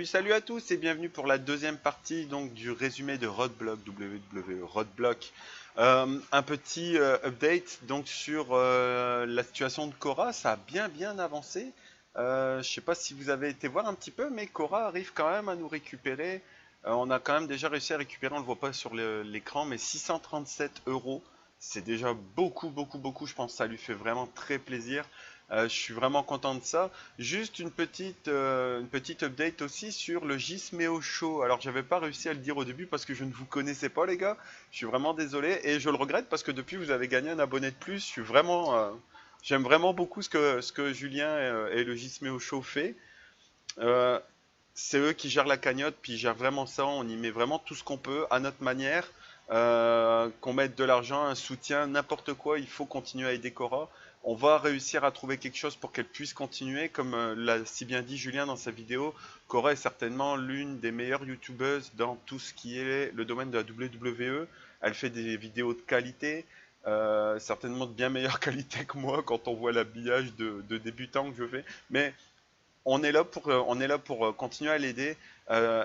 Salut à tous et bienvenue pour la deuxième partie donc du résumé de Roadblock WWE Roadblock. Un petit update donc sur la situation de Cora, ça a bien avancé. Je sais pas si vous avez été voir un petit peu, mais Cora arrive quand même à nous récupérer. On a quand même déjà réussi à récupérer, on le voit pas sur l'écran, mais 637 euros. C'est déjà beaucoup. Je pense que ça lui fait vraiment très plaisir. Je suis vraiment content de ça. Juste une petite update aussi sur le Gismeo Show. Alors, j'avais pas réussi à le dire au début parce que je ne vous connaissais pas, les gars. Je suis vraiment désolé et je le regrette parce que depuis vous avez gagné un abonné de plus. J'aime vraiment beaucoup ce que Julien et le Gismeo Show fait. Euh, c'est eux qui gèrent la cagnotte, puis ils gèrent vraiment ça. On y met vraiment tout ce qu'on peut à notre manière. Qu'on mette de l'argent, un soutien, n'importe quoi, il faut continuer à aider Cora. On va réussir à trouver quelque chose pour qu'elle puisse continuer. Comme l'a si bien dit Julien dans sa vidéo, Cora est certainement l'une des meilleures youtubeuses dans tout ce qui est le domaine de la WWE. Elle fait des vidéos de qualité, certainement de bien meilleure qualité que moi quand on voit l'habillage de débutant que je fais. Mais on est là pour continuer à l'aider.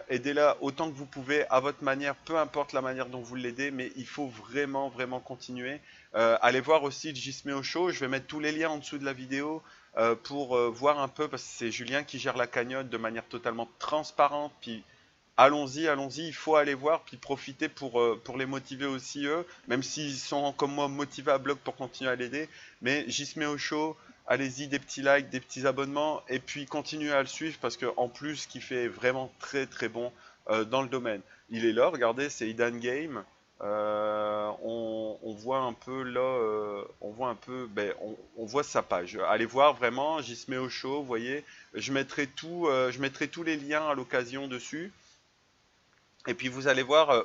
Aidez-la autant que vous pouvez, à votre manière, peu importe la manière dont vous l'aidez, mais il faut vraiment continuer. Allez voir aussi le Gismeo Show, je vais mettre tous les liens en dessous de la vidéo pour voir un peu, parce que c'est Julien qui gère la cagnotte de manière totalement transparente, puis allons-y, il faut aller voir, puis profiter pour les motiver aussi eux, même s'ils sont comme moi motivés à bloc pour continuer à l'aider. Mais Gismeo Show, allez-y, des petits likes, des petits abonnements, et puis continuez à le suivre parce que en plus, ce qu'il fait est vraiment très bon dans le domaine. Il est là, regardez, c'est Hidden Game. On voit un peu là, on voit un peu, on voit sa page. Allez voir vraiment, Gismeo Show, vous voyez. Je mettrai tous les liens à l'occasion dessus. Et puis vous allez voir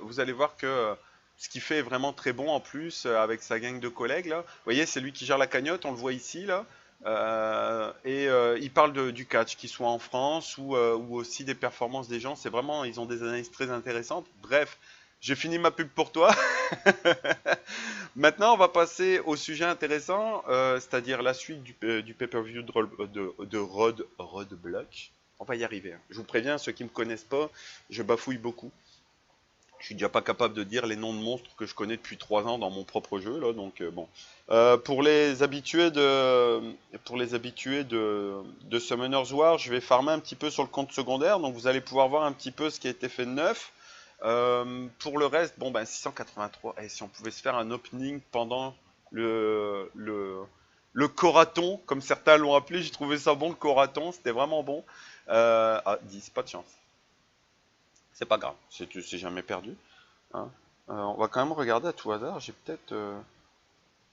que ce qu'il fait est vraiment très bon en plus avec sa gang de collègues là. Vous voyez, c'est lui qui gère la cagnotte, on le voit ici là. Il parle du catch, qu'il soit en France ou aussi des performances des gens. C'est vraiment, ils ont des analyses très intéressantes. Bref, j'ai fini ma pub pour toi. Maintenant, on va passer au sujet intéressant, c'est-à-dire la suite du pay-per-view de Roadblock. On va y arriver, hein. Je vous préviens, ceux qui ne me connaissent pas, je bafouille beaucoup. Je suis déjà pas capable de dire les noms de monstres que je connais depuis 3 ans dans mon propre jeu là, donc bon. Pour les habitués de Summoner's War, je vais farmer un petit peu sur le compte secondaire, donc vous allez pouvoir voir un petit peu ce qui a été fait de neuf. Pour le reste, bon ben 683. Et si on pouvait se faire un opening pendant le Coraton, comme certains l'ont appelé, j'ai trouvé ça bon le Coraton, c'était vraiment bon. 10, pas de chance. C'est pas grave, c'est jamais perdu, hein. On va quand même regarder à tout hasard. J'ai peut-être.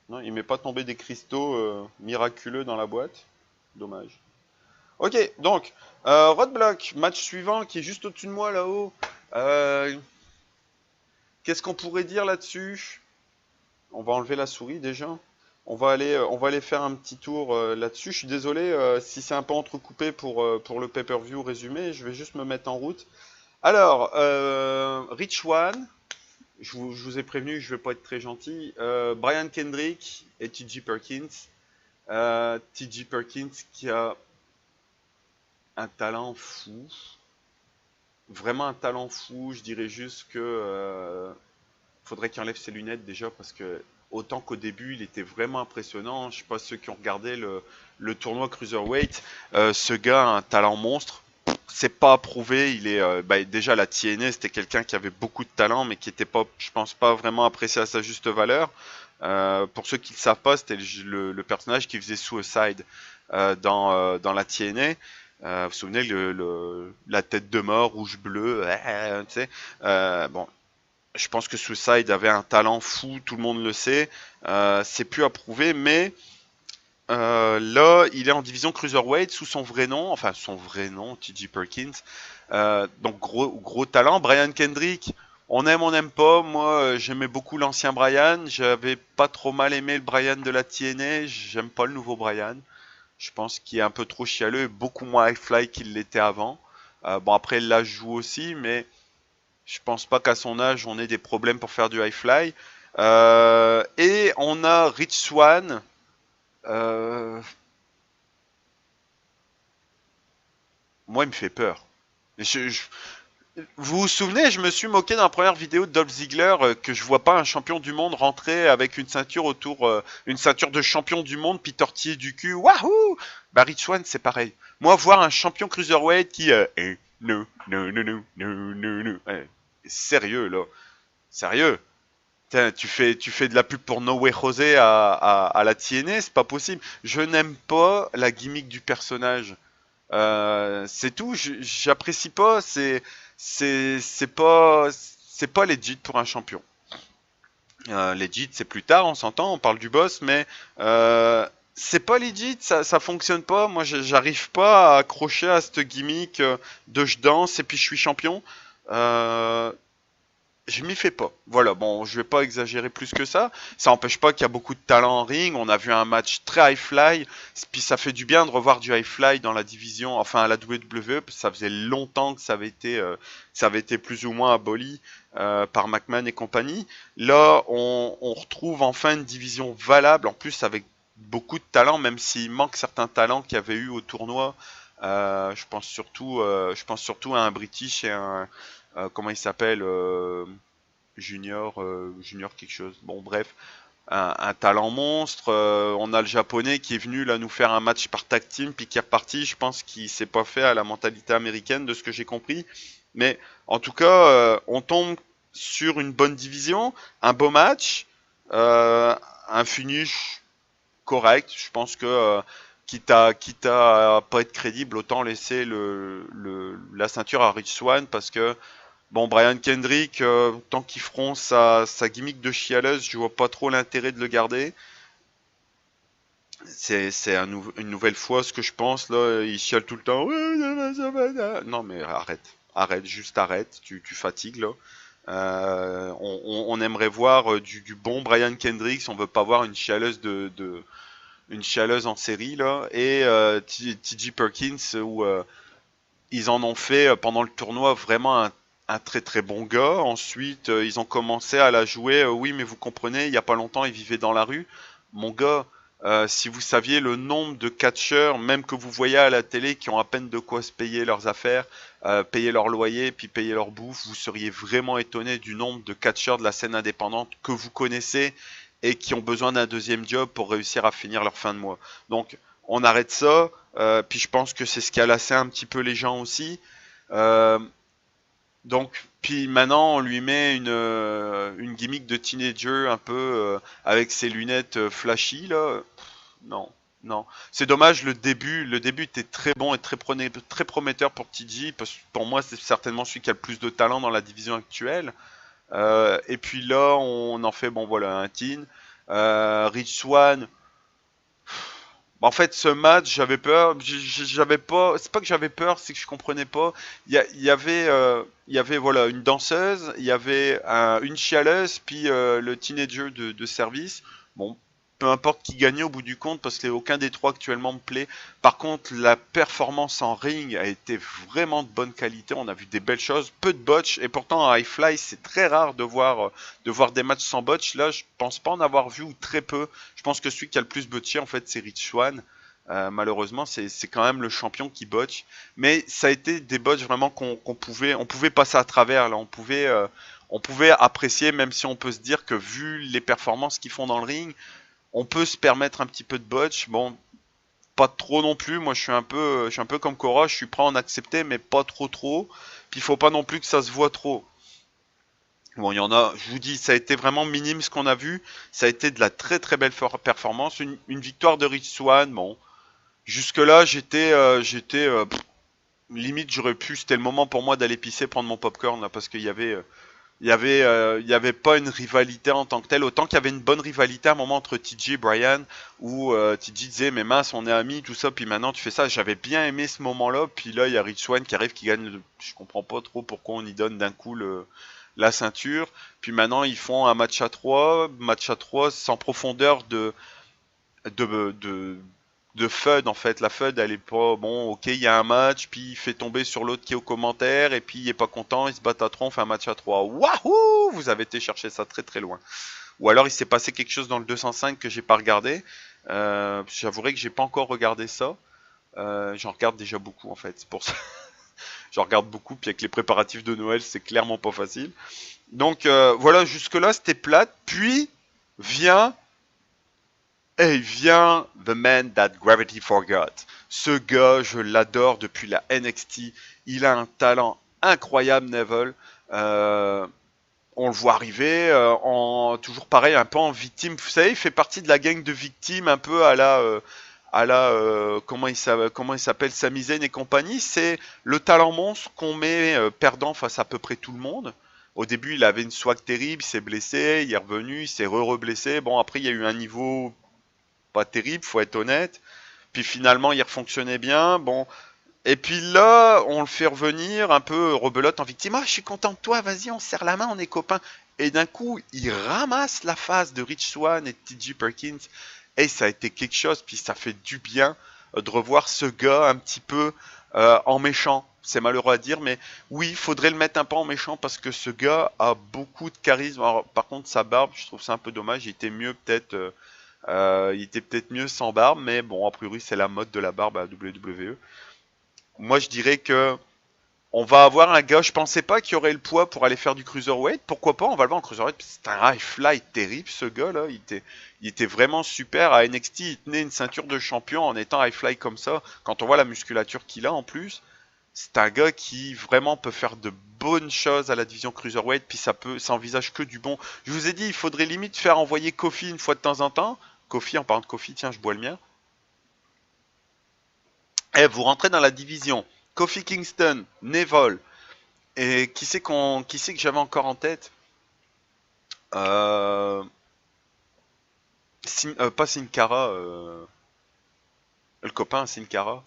Non, il m'est pas tombé des cristaux miraculeux dans la boîte. Dommage. Ok, donc, Roadblock, match suivant qui est juste au-dessus de moi là-haut. Euh, Qu'est-ce qu'on pourrait dire là-dessus? On va enlever la souris déjà. On va aller faire un petit tour là-dessus. Je suis désolé si c'est un peu entrecoupé pour le pay-per-view résumé. Je vais juste me mettre en route. Alors, Rich One, je vous ai prévenu, je vais pas être très gentil. Brian Kendrick et T.J. Perkins. T.J. Perkins qui a un talent fou. Vraiment un talent fou. Je dirais juste que faudrait qu'il enlève ses lunettes déjà parce que autant qu'au début il était vraiment impressionnant. Je sais pas ceux qui ont regardé le tournoi Cruiserweight. Ce gars a un talent monstre. C'est pas approuvé, il est déjà la TNA c'était quelqu'un qui avait beaucoup de talent mais qui était pas, je pense pas vraiment apprécié à sa juste valeur. Pour ceux qui ne le savent pas, c'était le personnage qui faisait Suicide dans la TNA. Vous vous souvenez la tête de mort rouge bleu, tu sais. Bon, je pense que Suicide avait un talent fou, tout le monde le sait. C'est plus approuvé, mais là, il est en division Cruiserweight sous son vrai nom, enfin son vrai nom, T.J. Perkins. Donc gros talent. Brian Kendrick, on n'aime pas. Moi, j'aimais beaucoup l'ancien Brian. J'avais pas trop mal aimé le Brian de la TNA. J'aime pas le nouveau Brian. Je pense qu'il est un peu trop chialeux et beaucoup moins high-fly qu'il l'était avant. Bon, après, l'âge joue aussi, mais je pense pas qu'à son âge, on ait des problèmes pour faire du high-fly. Et on a Rich Swann. Euh, Moi, il me fait peur. Vous vous souvenez, je me suis moqué dans la première vidéo de Dolph Ziggler que je vois pas un champion du monde rentrer avec une ceinture autour, une ceinture de champion du monde, puis tortiller du cul. Wahoo! Bah Rich Swann, c'est pareil. Moi, voir un champion cruiserweight qui, no, no, no, no, no, no, no. Sérieux là, sérieux. Tiens, tu fais de la pub pour No Way José à la TNA, c'est pas possible. Je n'aime pas la gimmick du personnage. C'est tout. J'apprécie pas. C'est pas legit pour un champion. Legit, c'est plus tard, on s'entend, on parle du boss, mais c'est pas legit, ça fonctionne pas. Moi, j'arrive pas à accrocher à cette gimmick de je danse et puis je suis champion. Euh, je m'y fais pas. Voilà, bon, je vais pas exagérer plus que ça. Ça n'empêche pas qu'il y a beaucoup de talent en ring. On a vu un match très high fly. Puis ça fait du bien de revoir du high fly dans la division, enfin à la WWE. Ça faisait longtemps que ça avait été plus ou moins aboli par McMahon et compagnie. Là, on retrouve enfin une division valable, en plus avec beaucoup de talent, même s'il manque certains talents qu'il y avait eu au tournoi. Je pense surtout à un British et un comment il s'appelle Junior quelque chose. Bon bref, un talent monstre. On a le japonais qui est venu là nous faire un match par tag team puis qui est reparti. Je pense qu'il s'est pas fait à la mentalité américaine de ce que j'ai compris. Mais en tout cas, on tombe sur une bonne division, un beau match, un finish correct. Je pense que quitte à pas être crédible, autant laisser la ceinture à Rich Swann parce que bon, Brian Kendrick, tant qu'ils feront sa gimmick de chialeuse, je vois pas trop l'intérêt de le garder. C'est une nouvelle fois ce que je pense, là. Il chiale tout le temps. Non, mais arrête. Arrête, juste arrête. Tu fatigues, là. On aimerait voir du bon Brian Kendrick. On veut pas voir une chialeuse une chialeuse en série, là. Et T.J. Perkins, où ils en ont fait pendant le tournoi vraiment un très très bon gars. Ensuite, ils ont commencé à la jouer. Oui, mais vous comprenez, il y a pas longtemps, ils vivaient dans la rue. Mon gars, si vous saviez le nombre de catcheurs, même que vous voyez à la télé, qui ont à peine de quoi se payer leurs affaires, payer leur loyer, puis payer leur bouffe, vous seriez vraiment étonné du nombre de catcheurs de la scène indépendante que vous connaissez et qui ont besoin d'un deuxième job pour réussir à finir leur fin de mois. Donc, on arrête ça. Puis je pense que c'est ce qui a lassé un petit peu les gens aussi. Euh, donc, puis maintenant, on lui met une gimmick de teenager un peu avec ses lunettes flashy là. Non, non. C'est dommage, le début était très bon et très prometteur pour TJ, parce que pour moi, c'est certainement celui qui a le plus de talent dans la division actuelle. Et puis là, on en fait, bon voilà, un teen. Rich Swann, bah, en fait, ce match, j'avais peur. J'avais pas. C'est pas que j'avais peur, c'est que je comprenais pas. Il y avait voilà une danseuse, il y avait une chialeuse, puis le teenager de service. Bon, peu importe qui gagnait au bout du compte, parce que aucun des trois actuellement me plaît. Par contre, la performance en ring a été vraiment de bonne qualité. On a vu des belles choses, peu de botch, et pourtant en high fly, c'est très rare de voir des matchs sans botch. Là, je pense pas en avoir vu ou très peu. Je pense que celui qui a le plus botché, en fait, c'est Rich Swann. Malheureusement, c'est quand même le champion qui botche. Mais ça a été des botches vraiment on pouvait passer à travers. Là, on pouvait apprécier, même si on peut se dire que vu les performances qu'ils font dans le ring, on peut se permettre un petit peu de botch. Bon, pas trop non plus. Moi, je suis un peu comme Cora. Je suis prêt à en accepter, mais pas trop trop. Puis il faut pas non plus que ça se voit trop. Bon, il y en a, je vous dis, ça a été vraiment minime ce qu'on a vu. Ça a été de la très très belle performance. Une victoire de Rich Swann. Bon, jusque-là, limite, j'aurais pu. C'était le moment pour moi d'aller pisser, prendre mon popcorn là, parce qu'il y avait pas une rivalité en tant que telle. Autant qu'il y avait une bonne rivalité à un moment entre TJ et Brian, où TJ disait mais mince, on est amis, tout ça. Puis maintenant tu fais ça. J'avais bien aimé ce moment-là. Puis là, il y a Rich Swann qui arrive, qui gagne. Je comprends pas trop pourquoi on y donne d'un coup la ceinture. Puis maintenant, ils font un match à trois sans profondeur de, de, de FUD en fait. La FUD elle est pas bon, ok, il y a un match, puis il fait tomber sur l'autre qui est au commentaire, et puis il est pas content, il se bat à trois, on fait un match à trois. Wahou! Vous avez été chercher ça très très loin. Ou alors il s'est passé quelque chose dans le 205 que j'ai pas regardé. J'avouerai que j'ai pas encore regardé ça. J'en regarde déjà beaucoup en fait, c'est pour ça. je regarde beaucoup, puis avec les préparatifs de Noël, c'est clairement pas facile. Donc voilà, jusque-là, c'était plate. Puis vient, vient The Man That Gravity Forgot. Ce gars, je l'adore depuis la NXT. Il a un talent incroyable, Neville. On le voit arriver toujours pareil, un peu en victime. Vous savez, il fait partie de la gang de victimes, un peu à la comment il s'appelle, Sami Zayn et compagnie. C'est le talent monstre qu'on met perdant face à peu près tout le monde. Au début, il avait une swag terrible, il s'est blessé, il est revenu, il s'est re-blessé. Bon, après, il y a eu un niveau pas terrible, faut être honnête. Puis finalement, il refonctionnait bien. Bon, et puis là, on le fait revenir un peu rebelote en victime. Ah, je suis content de toi, vas-y, on se serre la main, on est copains. Et d'un coup, il ramasse la face de Rich Swann et de T.J. Perkins. Et ça a été quelque chose, puis ça fait du bien de revoir ce gars un petit peu en méchant. C'est malheureux à dire, mais oui, il faudrait le mettre un peu en méchant parce que ce gars a beaucoup de charisme. Alors, par contre, sa barbe, je trouve ça un peu dommage. Il était mieux peut-être, il était peut-être mieux sans barbe, mais bon, a priori, c'est la mode de la barbe à WWE. Moi, je dirais que on va avoir un gars, je pensais pas qu'il y aurait le poids pour aller faire du cruiserweight. Pourquoi pas, on va le voir en cruiserweight. C'est un high fly terrible, ce gars-là. Il était vraiment super. À NXT, il tenait une ceinture de champion en étant high fly comme ça. Quand on voit la musculature qu'il a en plus, c'est un gars qui vraiment peut faire de bonnes choses à la division cruiserweight. Puis ça envisage que du bon. Je vous ai dit, il faudrait limite faire envoyer Kofi une fois de temps en temps. Kofi, en parlant de Kofi, tiens, je bois le mien. Eh, vous rentrez dans la division. Kofi Kingston, Neville, et qui c'est que j'avais encore en tête? euh, Pas Sin Cara, le copain Sin Cara.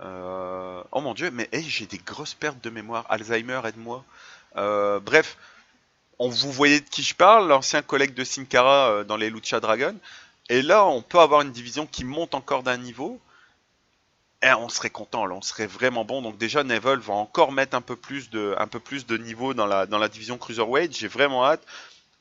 Oh mon dieu, mais hey, j'ai des grosses pertes de mémoire. Alzheimer, aide-moi. Bref, vous voyez de qui je parle, l'ancien collègue de Sin Cara dans les Lucha Dragon. Et là, on peut avoir une division qui monte encore d'un niveau. Et on serait content, là, on serait vraiment bon. Donc déjà, Neville va encore mettre un peu plus de niveau dans la division Cruiserweight. J'ai vraiment hâte.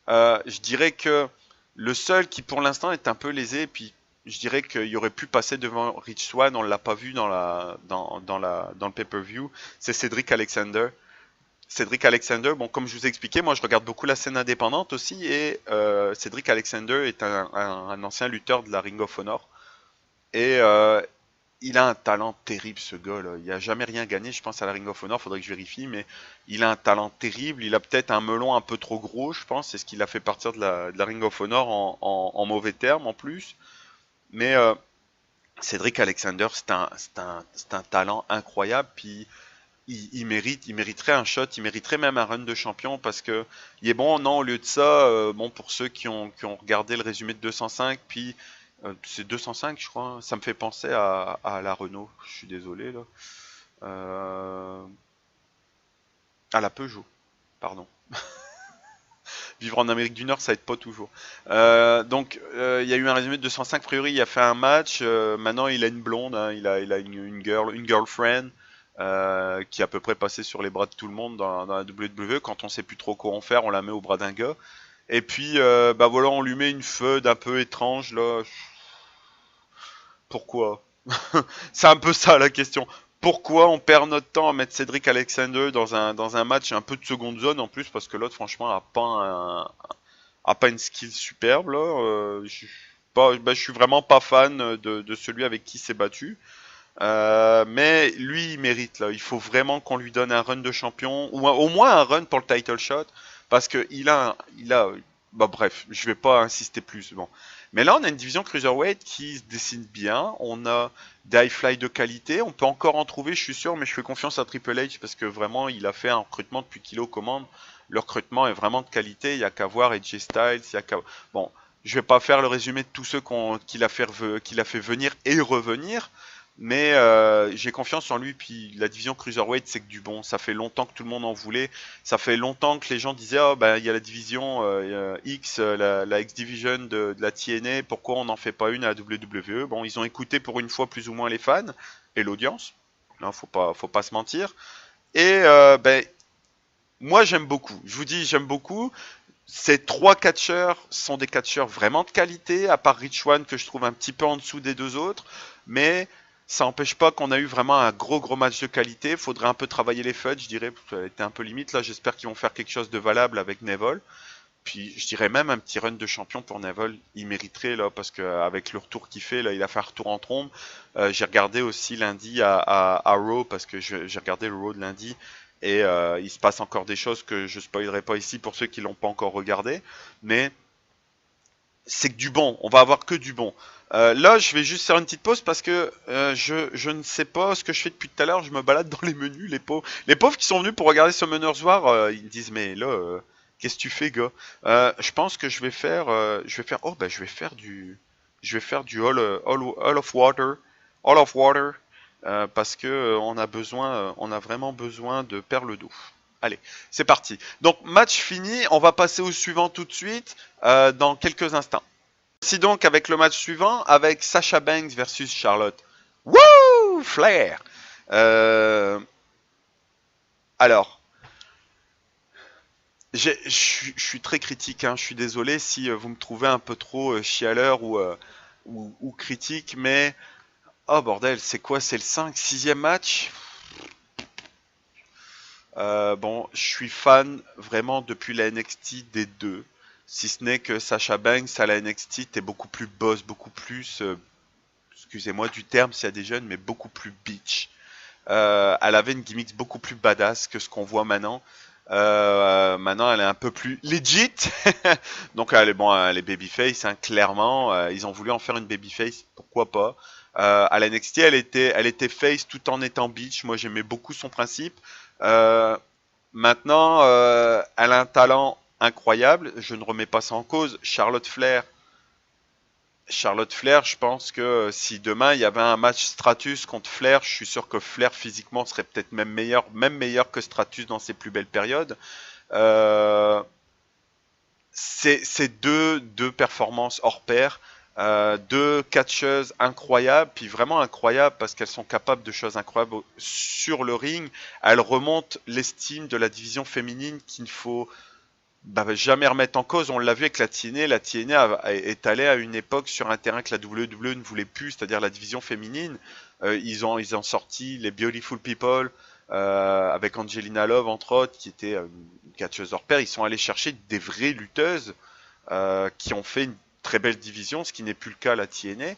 Je dirais que le seul qui pour l'instant est un peu lésé, puis je dirais qu'il aurait pu passer devant Rich Swann, on l'a pas vu dans le pay-per-view, c'est Cedric Alexander. Cedric Alexander, bon, comme je vous ai expliqué, moi je regarde beaucoup la scène indépendante aussi, et Cedric Alexander est un ancien lutteur de la Ring of Honor. Et il a un talent terrible, ce gars-là. Il n'a jamais rien gagné, je pense, à la Ring of Honor, faudrait que je vérifie, mais il a un talent terrible. Il a peut-être un melon un peu trop gros, je pense. C'est ce qui l'a fait partir de la Ring of Honor en mauvais termes, en plus. Mais Cedric Alexander, c'est un talent incroyable. Puis il mériterait un shot, il mériterait même un run de champion parce que il est bon. Non, au lieu de ça, bon, pour ceux qui ont regardé le résumé de 205, puis c'est 205, je crois, hein. Ça me fait penser à la Renault. Je suis désolé là. Euh, à la Peugeot, pardon. Vivre en Amérique du Nord, ça aide pas toujours. Donc, il y a eu un résumé de 205. A priori, il a fait un match. Maintenant, il a une blonde. Hein, il a une girlfriend qui est à peu près passée sur les bras de tout le monde dans la WWE. Quand on sait plus trop quoi en faire, on la met au bras d'un gars. Et puis, bah voilà, on lui met une feud un peu étrange là. Pourquoi? C'est un peu ça la question. Pourquoi on perd notre temps à mettre Cedric Alexander dans un match un peu de seconde zone en plus parce que l'autre franchement a pas une skill superbe là. Je suis vraiment pas fan de celui avec qui il s'est battu. Mais lui il mérite là. Il faut vraiment qu'on lui donne un run de champion ou au moins un run pour le title shot parce que bah bref, je vais pas insister plus. Bon. Mais là, on a une division cruiserweight qui se dessine bien. On a des high fly de qualité. On peut encore en trouver, je suis sûr, mais je fais confiance à Triple H parce que vraiment, il a fait un recrutement depuis qu'il est aux commandes. Le recrutement est vraiment de qualité. Il y a qu'à voir AJ Styles. Bon, je vais pas faire le résumé de tous ceux qu'il a fait venir et revenir. Mais j'ai confiance en lui. Puis la division cruiserweight, c'est que du bon. Ça fait longtemps que tout le monde en voulait. Ça fait longtemps que les gens disaient oh, ben, il y a la division X, la X Division de la TNA, pourquoi on n'en fait pas une à la WWE? Bon, ils ont écouté pour une fois plus ou moins les fans et l'audience. Non, faut pas se mentir. Et ben, moi j'aime beaucoup. Je vous dis, j'aime beaucoup. Ces trois catcheurs sont des catcheurs vraiment de qualité, à part Rich One que je trouve un petit peu en dessous des deux autres. Mais Ça n'empêche pas qu'on a eu vraiment un gros match de qualité. Faudrait un peu travailler les FUD, je dirais, parce que ça a été un peu limite. Là, j'espère qu'ils vont faire quelque chose de valable avec Neville. Puis je dirais même un petit run de champion pour Neville, il mériterait là parce qu'avec le retour qu'il fait là, il a fait un retour en trombe. J'ai regardé aussi lundi à Raw parce que j'ai regardé le Raw de lundi et il se passe encore des choses que je spoilerai pas ici pour ceux qui l'ont pas encore regardé, mais c'est que du bon, on va avoir que du bon. Là, je vais juste faire une petite pause parce que je ne sais pas ce que je fais depuis tout à l'heure. Je me balade dans les menus, les pauvres qui sont venus pour regarder Summoner's War, ils me disent mais là, qu'est-ce que tu fais, gars? Je pense que je vais faire du all of water, parce que on a vraiment besoin de perles d'eau. Allez, c'est parti. Donc match fini, on va passer au suivant tout de suite dans quelques instants. Voici donc avec le match suivant, avec Sasha Banks versus Charlotte. Wouh, Flair. Euh, alors, je suis très critique, hein, je suis désolé si vous me trouvez un peu trop chialeur ou critique, mais oh bordel, c'est quoi? C'est le 5, 6e match? Bon, je suis fan vraiment depuis la NXT des deux. Si ce n'est que Sasha Banks à la NXT était beaucoup plus boss, beaucoup plus, excusez-moi du terme s'il y a des jeunes, mais beaucoup plus bitch. Elle avait une gimmick beaucoup plus badass que ce qu'on voit maintenant. Maintenant, elle est un peu plus legit. Donc, elle est babyface, hein, clairement. Ils ont voulu en faire une babyface, pourquoi pas. À la NXT, elle était face tout en étant bitch. Moi, j'aimais beaucoup son principe. Euh, Maintenant, elle a un talent incroyable. Je ne remets pas ça en cause. Charlotte Flair, je pense que si demain il y avait un match Stratus contre Flair, je suis sûr que Flair physiquement serait peut-être même meilleur que Stratus dans ses plus belles périodes. Euh, c'est deux performances hors pair, deux catcheuses incroyables, puis vraiment incroyables parce qu'elles sont capables de choses incroyables sur le ring. Elles remontent l'estime de la division féminine qu'il ne faut jamais remettre en cause. On l'a vu avec la TNA. La TNA est allée à une époque sur un terrain que la WWE ne voulait plus, c'est-à-dire la division féminine. Ils ont sorti les Beautiful People avec Angelina Love entre autres, qui était une catcheuse hors pair. Ils sont allés chercher des vraies lutteuses qui ont fait une très belle division, ce qui n'est plus le cas à la TNA.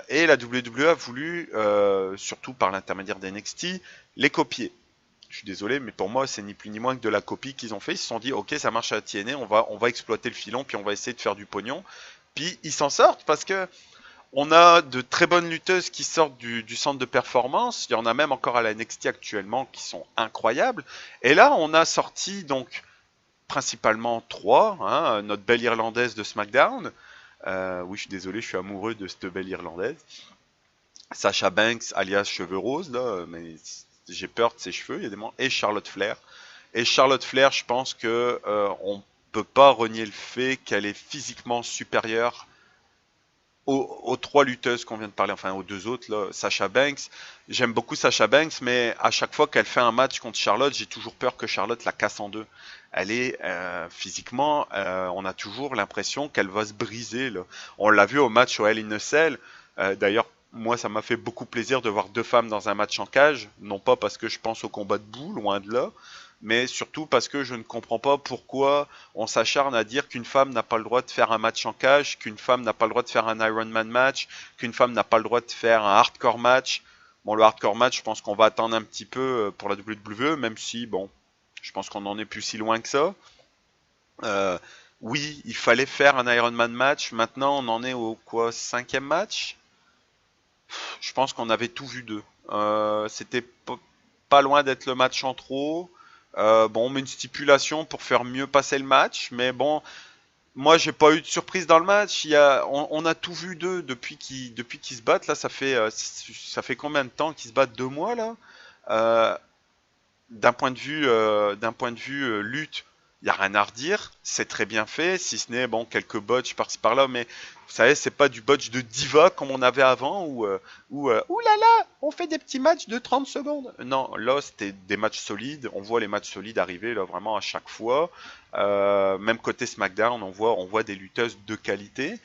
Et la WWE a voulu, surtout par l'intermédiaire d'NXT, les copier. Je suis désolé, mais pour moi, c'est ni plus ni moins que de la copie qu'ils ont fait. Ils se sont dit, ok, ça marche à la TNA, on va exploiter le filon, puis on va essayer de faire du pognon. Puis ils s'en sortent parce que on a de très bonnes lutteuses qui sortent du centre de performance. Il y en a même encore à la NXT actuellement qui sont incroyables. Et là, on a sorti donc principalement trois, hein, notre belle Irlandaise de SmackDown. Oui, je suis désolé, je suis amoureux de cette belle Irlandaise. Sasha Banks, alias Cheveux Roses, là, mais j'ai peur de ses cheveux, il y a des moments, et Charlotte Flair. Et Charlotte Flair, je pense que on peut pas renier le fait qu'elle est physiquement supérieure aux trois lutteuses qu'on vient de parler, enfin aux deux autres, là, Sasha Banks. J'aime beaucoup Sasha Banks, mais à chaque fois qu'elle fait un match contre Charlotte, j'ai toujours peur que Charlotte la casse en deux. Elle est physiquement, on a toujours l'impression qu'elle va se briser, là. On l'a vu au match au Hell in a Cell. D'ailleurs, moi, ça m'a fait beaucoup plaisir de voir deux femmes dans un match en cage. Non pas parce que je pense au combat de boue, loin de là, mais surtout parce que je ne comprends pas pourquoi on s'acharne à dire qu'une femme n'a pas le droit de faire un match en cage, qu'une femme n'a pas le droit de faire un Ironman match, qu'une femme n'a pas le droit de faire un hardcore match. Bon, le hardcore match, je pense qu'on va attendre un petit peu pour la WWE, même si, bon, je pense qu'on n'en est plus si loin que ça. Euh, oui, il fallait faire un Ironman match. Maintenant, on en est au quoi, cinquième match? Je pense qu'on avait tout vu d'eux. C'était pas loin d'être le match en trop. Bon, on met une stipulation pour faire mieux passer le match, mais bon, moi j'ai pas eu de surprise dans le match. On a tout vu d'eux depuis qu'ils se battent. Là, ça fait combien de temps qu'ils se battent? 2 mois là. Euh, d'un point de vue lutte, il n'y a rien à redire, c'est très bien fait, si ce n'est bon quelques botches par-ci par-là, mais vous savez, c'est pas du botch de diva comme on avait avant où ouh là là, on fait des petits matchs de 30 secondes. Non, là c'était des matchs solides, on voit les matchs solides arriver là vraiment à chaque fois. Même côté SmackDown, on voit des lutteuses de qualité.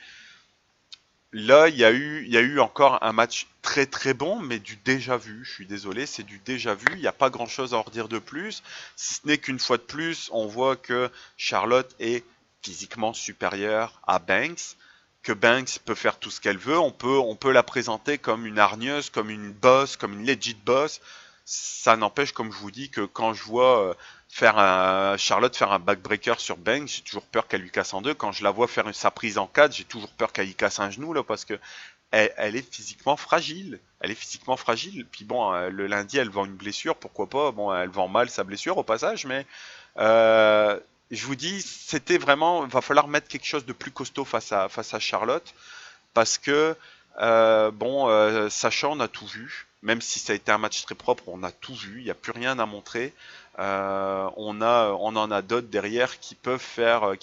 Là, il y a eu encore un match très très bon, mais du déjà vu. Je suis désolé, c'est du déjà vu. Il n'y a pas grand chose à en redire de plus. Si ce n'est qu'une fois de plus, on voit que Charlotte est physiquement supérieure à Banks, que Banks peut faire tout ce qu'elle veut. On peut la présenter comme une hargneuse, comme une boss, comme une legit boss. Ça n'empêche, comme je vous dis, que quand je vois Charlotte faire un backbreaker sur Banks, j'ai toujours peur qu'elle lui casse en deux. Quand je la vois faire sa prise en 4, j'ai toujours peur qu'elle lui casse un genou là, parce que elle est physiquement fragile. Elle est physiquement fragile. Puis bon, le lundi, elle vend une blessure, pourquoi pas. Bon, elle vend mal sa blessure au passage, mais euh, je vous dis, c'était vraiment, il va falloir mettre quelque chose de plus costaud face à Charlotte, parce que Sacha, on a tout vu. Même si ça a été un match très propre, on a tout vu. Il n'y a plus rien à montrer. On en a d'autres derrière qui peuvent faire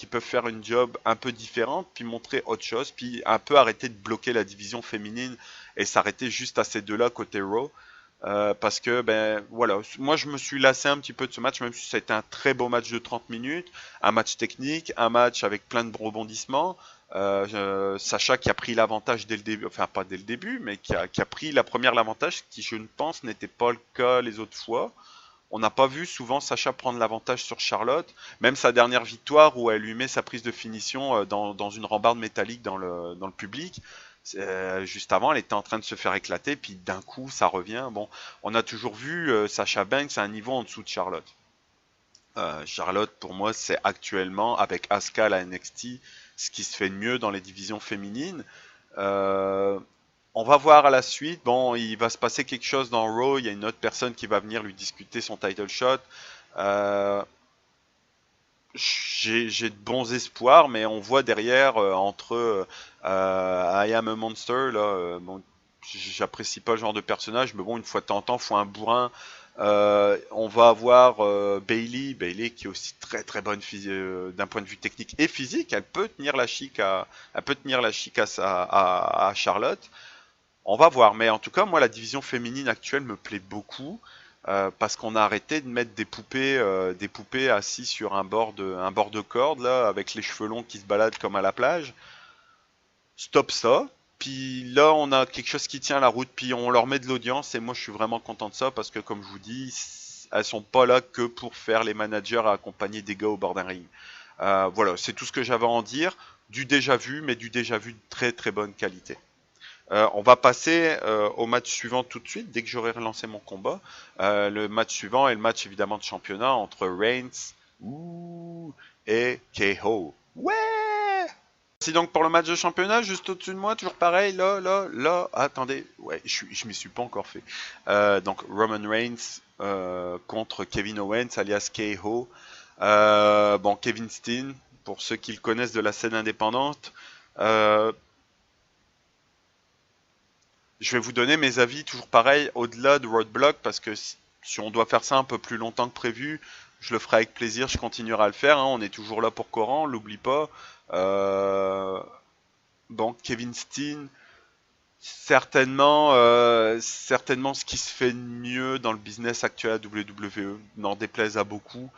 une job un peu différente, puis montrer autre chose, puis un peu arrêter de bloquer la division féminine et s'arrêter juste à ces deux-là côté Raw. Parce que ben voilà, moi je me suis lassé un petit peu de ce match, même si ça a été un très beau match de 30 minutes, un match technique, un match avec plein de rebondissements. Sacha qui a pris l'avantage dès le début, enfin pas dès le début, mais qui a pris la première l'avantage, qui je ne pense n'était pas le cas les autres fois. On n'a pas vu souvent Sacha prendre l'avantage sur Charlotte, même sa dernière victoire où elle lui met sa prise de finition dans une rambarde métallique dans le public. Juste avant, elle était en train de se faire éclater, puis d'un coup, ça revient. Bon, on a toujours vu Sacha Banks à un niveau en dessous de Charlotte. Charlotte, pour moi, c'est actuellement, avec Asuka à la NXT, ce qui se fait de mieux dans les divisions féminines. Euh, on va voir à la suite. Bon, il va se passer quelque chose dans Raw. Il y a une autre personne qui va venir lui discuter son title shot. Euh, j'ai de bons espoirs, mais on voit derrière entre I Am a Monster là. Bon, j'apprécie pas le genre de personnage, mais bon, une fois de temps en temps, faut un bourrin. On va avoir Bailey qui est aussi très très bonne d'un point de vue technique et physique. Elle peut tenir la chic à Charlotte. On va voir, mais en tout cas, moi, la division féminine actuelle me plaît beaucoup parce qu'on a arrêté de mettre des poupées assis sur un bord de corde là, avec les cheveux longs qui se baladent comme à la plage. Stop ça. Puis là, on a quelque chose qui tient la route, puis on leur met de l'audience, et moi, je suis vraiment content de ça parce que, comme je vous dis, elles sont pas là que pour faire les managers à accompagner des gars au bord d'un ring. Voilà, c'est tout ce que j'avais à en dire. Du déjà vu, mais du déjà vu de très très bonne qualité. On va passer au match suivant tout de suite, dès que j'aurai relancé mon combat. Le match suivant est le match évidemment de championnat entre Reigns et KO. Ouais! C'est donc pour le match de championnat, juste au-dessus de moi, toujours pareil, là, attendez, ouais, je m'y suis pas encore fait. Donc Roman Reigns contre Kevin Owens, alias KO. Bon, Kevin Steen, pour ceux qui le connaissent de la scène indépendante. Je vais vous donner mes avis, toujours pareil, au-delà de Roadblock, parce que si on doit faire ça un peu plus longtemps que prévu, je le ferai avec plaisir, je continuerai à le faire, hein, on est toujours là pour Coran, on l'oublie pas. Euh, donc Kevin Steen, certainement ce qui se fait de mieux dans le business actuel à WWE, n'en déplaise à beaucoup.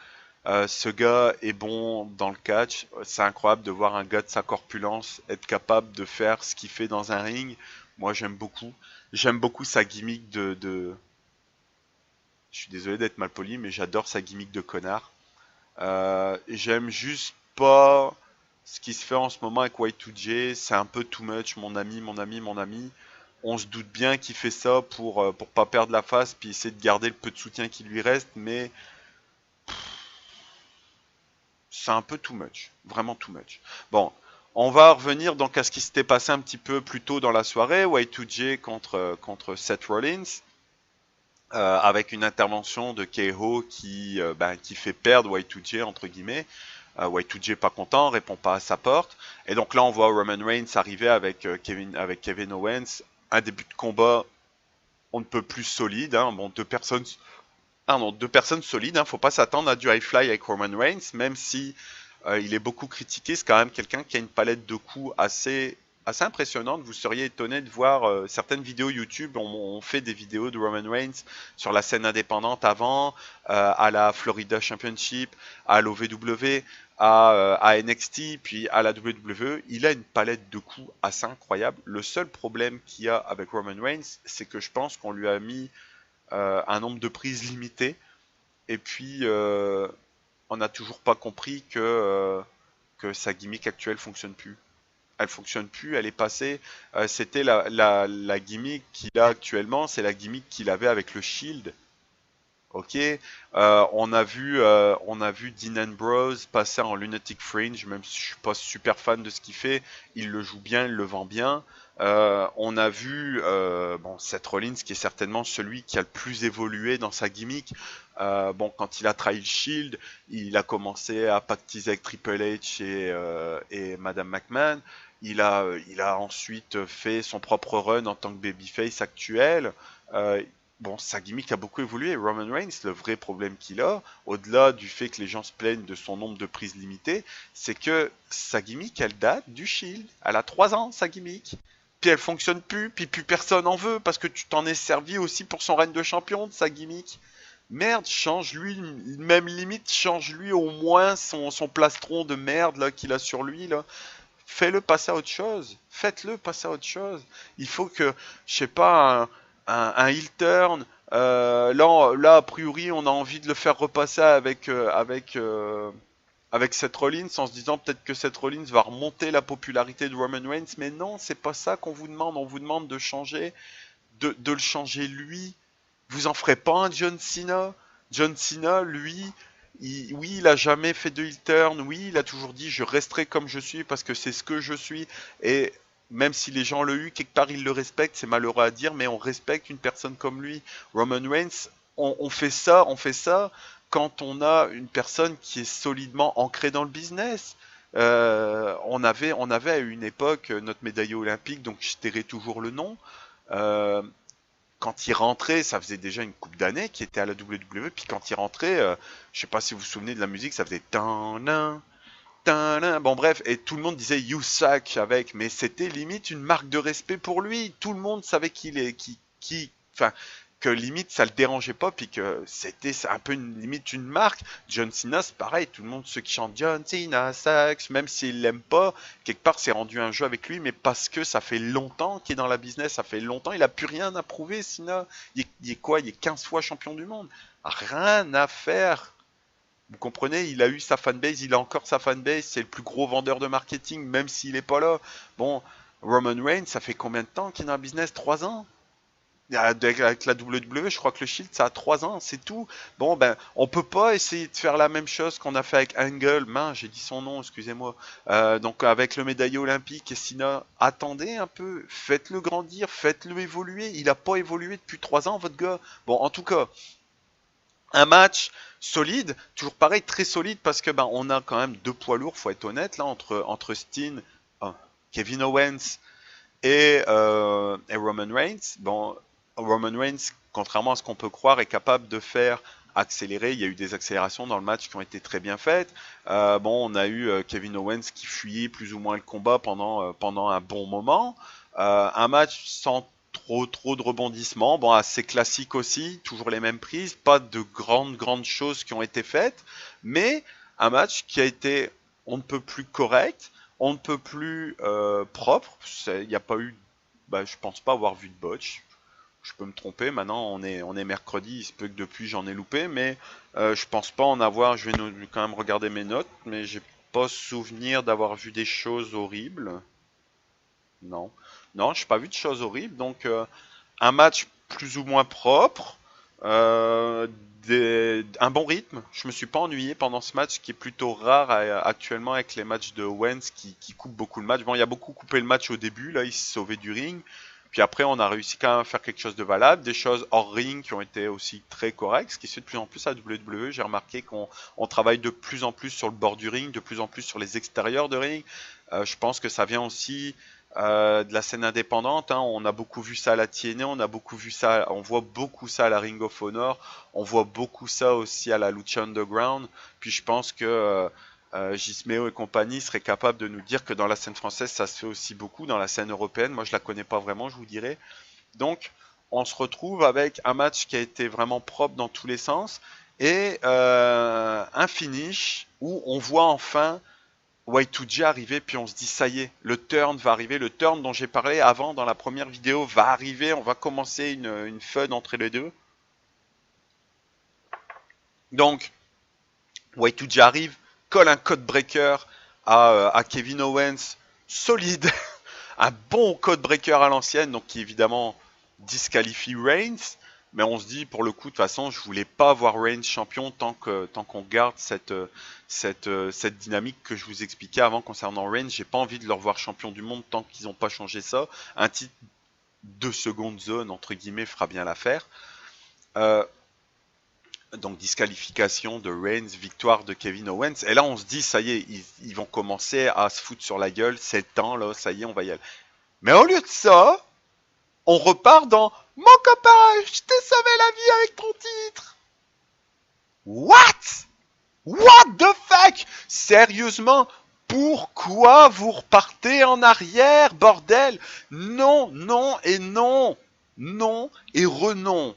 Ce gars est bon dans le catch. C'est incroyable de voir un gars de sa corpulence être capable de faire ce qu'il fait dans un ring. Moi, j'aime beaucoup. J'aime beaucoup sa gimmick Je suis désolé d'être mal poli, mais j'adore sa gimmick de connard. J'aime juste pas ce qui se fait en ce moment avec Y2J. C'est un peu too much, mon ami, mon ami, mon ami. On se doute bien qu'il fait ça pour pas perdre la face, puis essayer de garder le peu de soutien qui lui reste, mais c'est un peu too much, vraiment too much. Bon, on va revenir donc à ce qui s'était passé un petit peu plus tôt dans la soirée, Y2J contre Seth Rollins, avec une intervention de KO qui fait perdre Y2J entre guillemets. Y2J pas content, répond pas à sa porte, et donc là on voit Roman Reigns arriver avec Kevin Owens, un début de combat on ne peut plus solide, hein. Bon, deux personnes solides, hein. Faut pas s'attendre à du high fly avec Roman Reigns, même si il est beaucoup critiqué. C'est quand même quelqu'un qui a une palette de coups assez assez impressionnantes. Vous seriez étonné de voir certaines vidéos YouTube. On fait des vidéos de Roman Reigns sur la scène indépendante avant, à la Florida Championship, à l'OVW, à NXT, puis à la WWE. Il a une palette de coups assez incroyable. Le seul problème qu'il y a avec Roman Reigns, c'est que je pense qu'on lui a mis un nombre de prises limité. Et puis, on n'a toujours pas compris que sa gimmick actuelle fonctionne plus. Elle fonctionne plus, elle est passée. C'était la gimmick qu'il a actuellement, c'est la gimmick qu'il avait avec le Shield. Ok, on a vu Dean Ambrose passer en Lunatic Fringe, même si je suis pas super fan de ce qu'il fait, il le joue bien, il le vend bien. On a vu bon, Seth Rollins, qui est certainement celui qui a le plus évolué dans sa gimmick. Bon, quand il a trahi le Shield, il a commencé à pactiser avec Triple H et Madame McMahon. Il a ensuite fait son propre run en tant que babyface actuel. Euh, Bon, sa gimmick a beaucoup évolué. Roman Reigns, le vrai problème qu'il a, au-delà du fait que les gens se plaignent de son nombre de prises limitées, c'est que sa gimmick, elle date du Shield. Elle a 3 ans, sa gimmick. Puis elle fonctionne plus, puis plus personne en veut, parce que tu t'en es servi aussi pour son règne de champion de sa gimmick. Merde, change-lui, même limite, change-lui au moins son plastron de merde là qu'il a sur lui là. Fais-le passer à autre chose. Faites-le passer à autre chose. Il faut que, je sais pas, un heel turn. Là, a priori, on a envie de le faire repasser avec Seth Rollins en se disant peut-être que Seth Rollins va remonter la popularité de Roman Reigns. Mais non, c'est pas ça qu'on vous demande. On vous demande de changer, de le changer lui. Vous en ferez pas un John Cena. John Cena, lui, oui, il a jamais fait de heel turn. Oui, il a toujours dit je resterai comme je suis parce que c'est ce que je suis. Et même si les gens le eu, quelque part ils le respectent, c'est malheureux à dire, mais on respecte une personne comme lui. Roman Reigns, on fait ça quand on a une personne qui est solidement ancrée dans le business. On avait à une époque notre médaillé olympique, donc je tairai toujours le nom. Euh, Quand il rentrait, ça faisait déjà une couple d'années qu'il était à la WWE, puis quand il rentrait, je sais pas si vous vous souvenez de la musique, ça faisait tan tan. Bon bref, et tout le monde disait You suck avec, mais c'était limite une marque de respect pour lui. Tout le monde savait enfin, que limite ça le dérangeait pas, puis que c'était un peu limite une marque. John Cena, c'est pareil, tout le monde, ceux qui chantent John Cena sucks, même s'ils l'aiment pas, quelque part c'est rendu un jeu avec lui, mais parce que ça fait longtemps qu'il est dans la business, ça fait longtemps, il a plus rien à prouver, Cena. Il est quoi? Il est 15 fois champion du monde. Rien à faire. Vous comprenez, il a eu sa fanbase, il a encore sa fanbase, c'est le plus gros vendeur de marketing, même s'il est pas là. Bon, Roman Reigns, ça fait combien de temps qu'il est dans le business? 3 ans? Avec la WWE, je crois que le Shield, ça a 3 ans, c'est tout. Bon, ben, on peut pas essayer de faire la même chose qu'on a fait avec Angle. Mince, j'ai dit son nom, excusez-moi. Donc, avec le médaillé olympique et Cena, attendez un peu, faites-le grandir, faites-le évoluer. Il a pas évolué depuis 3 ans, votre gars. Bon, en tout cas, un match solide, toujours pareil, très solide parce que ben on a quand même deux poids lourds, faut être honnête là entre Steen, Kevin Owens et Roman Reigns. Bon, Roman Reigns, contrairement à ce qu'on peut croire, est capable de faire accélérer. Il y a eu des accélérations dans le match qui ont été très bien faites. Bon, on a eu Kevin Owens qui fuyait plus ou moins le combat pendant un bon moment. Un match sans trop de rebondissements. Bon, assez classique aussi, toujours les mêmes prises, pas de grandes choses qui ont été faites, mais un match qui a été on ne peut plus correct, on ne peut plus propre. Il n'y a pas eu, bah, je pense pas avoir vu de botch. Je peux me tromper. Maintenant, on est mercredi. Il se peut que depuis j'en ai loupé, mais je pense pas en avoir. Je vais quand même regarder mes notes, mais j'ai pas souvenir d'avoir vu des choses horribles. Non, non, je n'ai pas vu de choses horribles. Donc, un match plus ou moins propre, euh, un bon rythme. Je me suis pas ennuyé pendant ce match qui est plutôt rare actuellement avec les matchs de Owens qui coupent beaucoup le match. Bon, il a beaucoup coupé le match au début, là, il s'est sauvé du ring. Puis après, on a réussi quand même à faire quelque chose de valable, des choses hors ring qui ont été aussi très correctes, ce qui se fait de plus en plus à WWE. J'ai remarqué qu'on travaille de plus en plus sur le bord du ring, de plus en plus sur les extérieurs de ring. Je pense que ça vient aussi de la scène indépendante, hein. On a beaucoup vu ça à la TNA, on a beaucoup vu ça, on voit beaucoup ça à la Ring of Honor, on voit beaucoup ça aussi à la Lucha Underground. Puis je pense que Gismeo et compagnie seraient capables de nous dire que dans la scène française, ça se fait aussi beaucoup. Dans la scène européenne, moi, je la connais pas vraiment, je vous dirais. Donc, on se retrouve avec un match qui a été vraiment propre dans tous les sens et un finish où on voit enfin Y2J arriver, puis on se dit ça y est, le turn va arriver, le turn dont j'ai parlé avant dans la première vidéo va arriver, on va commencer une feud entre les deux. Donc, Y2J arrive, colle un code breaker à Kevin Owens, solide, un bon code breaker à l'ancienne, donc qui évidemment disqualifie Reigns. Mais on se dit, pour le coup, de toute façon, je voulais pas voir Reigns champion tant qu'on garde cette dynamique que je vous expliquais avant concernant Reigns. J'ai pas envie de le revoir champion du monde tant qu'ils n'ont pas changé ça. Un titre de seconde zone, entre guillemets, fera bien l'affaire. Donc disqualification de Reigns, victoire de Kevin Owens. Et là, on se dit, ça y est, ils vont commencer à se foutre sur la gueule. C'est le temps, là, ça y est, on va y aller. Mais au lieu de ça, on repart dans « Mon copain, je t'ai sauvé la vie avec ton titre !» What? What the fuck? Sérieusement? Pourquoi vous repartez en arrière, bordel? Non, non et non. Non et renon.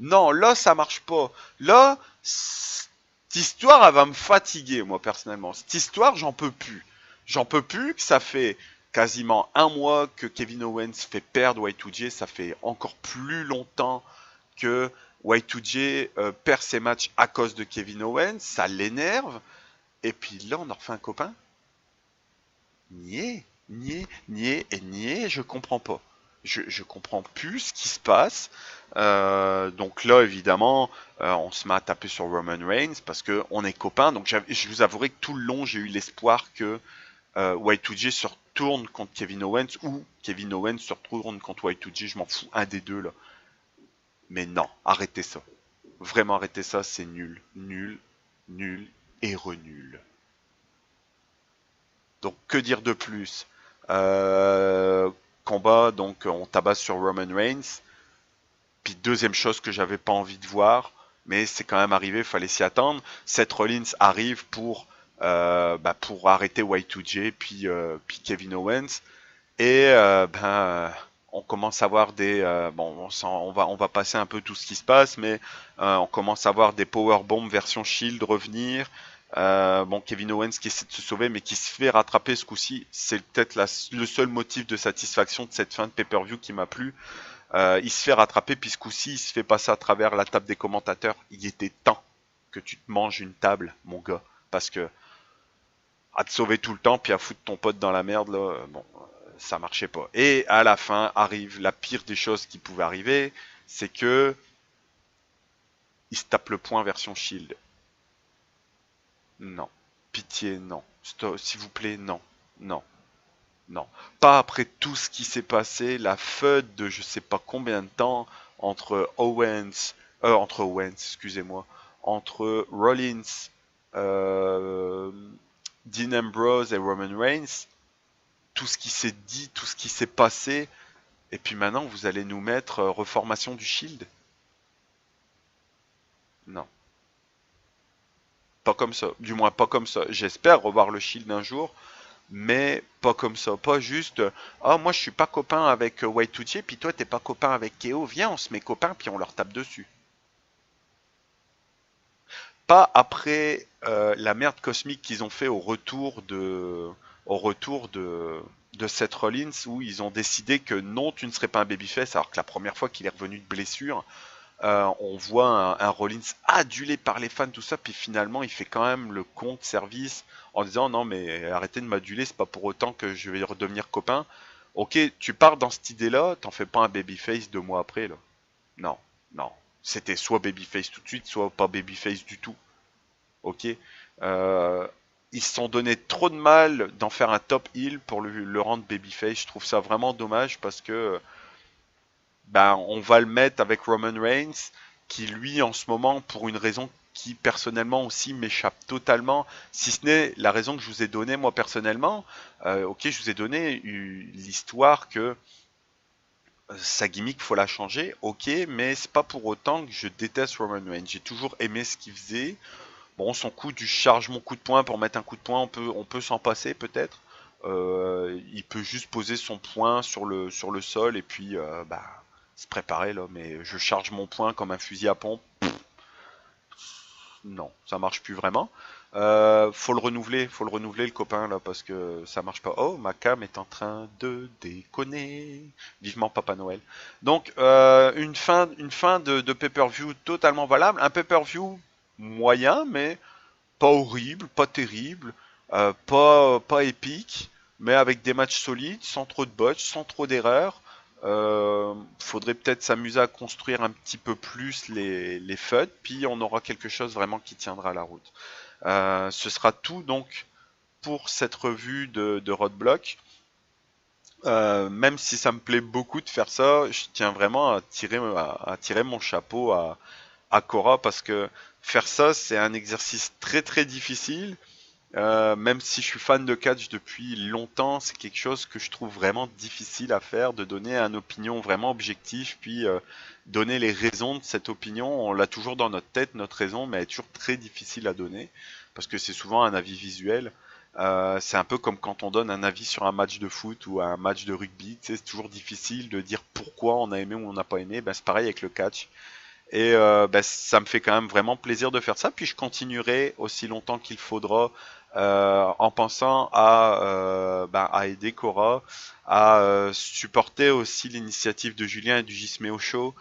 Non, là, ça marche pas. Là, cette histoire, elle va me fatiguer, moi, personnellement. Cette histoire, j'en peux plus. J'en peux plus que ça fait quasiment un mois que Kevin Owens fait perdre Y2J. Ça fait encore plus longtemps que Y2J perd ses matchs à cause de Kevin Owens. Ça l'énerve. Et puis là, on en refait un copain. Niais, niais, niais et niais, je comprends pas. Je comprends plus ce qui se passe. Donc là, évidemment, on se met à taper sur Roman Reigns parce que on est copains. Donc je vous avouerai que tout le long, j'ai eu l'espoir que Y2J se retourne contre Kevin Owens ou Kevin Owens se retourne contre Y2J. Je m'en fous, un des deux là. Mais non, arrêtez ça. Vraiment arrêtez ça, c'est nul, nul, nul et renul. Donc que dire de plus? Combat, donc on tabasse sur Roman Reigns. Puis deuxième chose que j'avais pas envie de voir, mais c'est quand même arrivé, fallait s'y attendre. Seth Rollins arrive pour arrêter Y2J puis Kevin Owens et on commence à voir des on va passer un peu tout ce qui se passe, mais on commence à voir des powerbombs version Shield revenir. Kevin Owens qui essaie de se sauver, mais qui se fait rattraper ce coup-ci. C'est peut-être le seul motif de satisfaction de cette fin de pay-per-view qui m'a plu. Il se fait rattraper, puis ce coup-ci, il se fait passer à travers la table des commentateurs. Il était temps que tu te manges une table, mon gars. Parce que à te sauver tout le temps, puis à foutre ton pote dans la merde, là, ça marchait pas. Et à la fin, arrive la pire des choses qui pouvaient arriver, c'est que il se tape le point version Shield. Non. Pitié, non. S'il vous plaît, non. Non. Non. Pas après tout ce qui s'est passé, la feud de je sais pas combien de temps entre Owens, excusez-moi, entre Rollins, euh, Dean Ambrose et Roman Reigns, tout ce qui s'est dit, tout ce qui s'est passé, et puis maintenant vous allez nous mettre reformation du Shield? Non. Pas comme ça. Du moins pas comme ça. J'espère revoir le Shield un jour, mais pas comme ça. Pas juste oh moi je suis pas copain avec Y2J, puis toi t'es pas copain avec KO, viens on se met copains puis on leur tape dessus. Pas après la merde cosmique qu'ils ont fait au retour de Seth Rollins, où ils ont décidé que non, tu ne serais pas un babyface, alors que la première fois qu'il est revenu de blessure, on voit un Rollins adulé par les fans, tout ça, puis finalement il fait quand même le con de service en disant non mais arrêtez de m'aduler, c'est pas pour autant que je vais redevenir copain. Ok, tu pars dans cette idée-là, t'en fais pas un babyface 2 mois après là. Non, non. C'était soit babyface tout de suite, soit pas babyface du tout. Ok. Euh, Ils se sont donné trop de mal d'en faire un top heel pour le rendre babyface. Je trouve ça vraiment dommage parce que on va le mettre avec Roman Reigns, qui lui en ce moment, pour une raison qui personnellement aussi m'échappe totalement, si ce n'est la raison que je vous ai donnée moi personnellement. Ok, je vous ai donné l'histoire que sa gimmick faut la changer, ok, mais c'est pas pour autant que je déteste Roman Reigns. J'ai toujours aimé ce qu'il faisait. Bon, son coup du charge mon coup de poing pour mettre un coup de poing, on peut s'en passer peut-être. Il peut juste poser son poing sur le sol et puis bah, se préparer là. Mais je charge mon poing comme un fusil à pompe. Non, ça marche plus vraiment. Faut le renouveler le copain là parce que ça marche pas. Oh, ma cam est en train de déconner. Vivement Papa Noël. Donc une fin de pay-per-view totalement valable. Un pay-per-view moyen, mais pas horrible, pas terrible, pas épique, mais avec des matchs solides, sans trop de botches, sans trop d'erreurs. Faudrait peut-être s'amuser à construire un petit peu plus les FUD, puis on aura quelque chose vraiment qui tiendra la route. Ce sera tout donc pour cette revue de Roadblock. Même si ça me plaît beaucoup de faire ça, je tiens vraiment à tirer mon chapeau à Cora parce que faire ça, c'est un exercice très très difficile. Même si je suis fan de catch depuis longtemps, c'est quelque chose que je trouve vraiment difficile à faire, de donner une opinion vraiment objective, puis donner les raisons de cette opinion. On l'a toujours dans notre tête, notre raison, mais elle est toujours très difficile à donner, parce que c'est souvent un avis visuel. C'est un peu comme quand on donne un avis sur un match de foot ou un match de rugby, tu sais, c'est toujours difficile de dire pourquoi on a aimé ou on n'a pas aimé. Ben, c'est pareil avec le catch. Et ben, ça me fait quand même vraiment plaisir de faire ça. Puis je continuerai aussi longtemps qu'il faudra en pensant à aider Cora, à supporter aussi l'initiative de Julien et du Gisméo Show.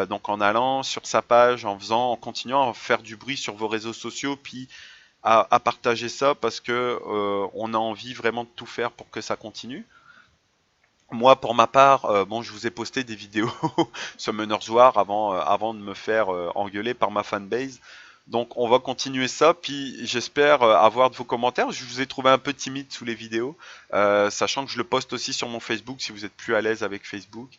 Donc en allant sur sa page, en continuant à faire du bruit sur vos réseaux sociaux, puis à partager ça parce que on a envie vraiment de tout faire pour que ça continue. Moi, pour ma part, bon, je vous ai posté des vidéos sur Summoners War avant de me faire engueuler par ma fanbase. Donc, on va continuer ça, puis j'espère avoir de vos commentaires. Je vous ai trouvé un peu timide sous les vidéos, sachant que je le poste aussi sur mon Facebook si vous êtes plus à l'aise avec Facebook.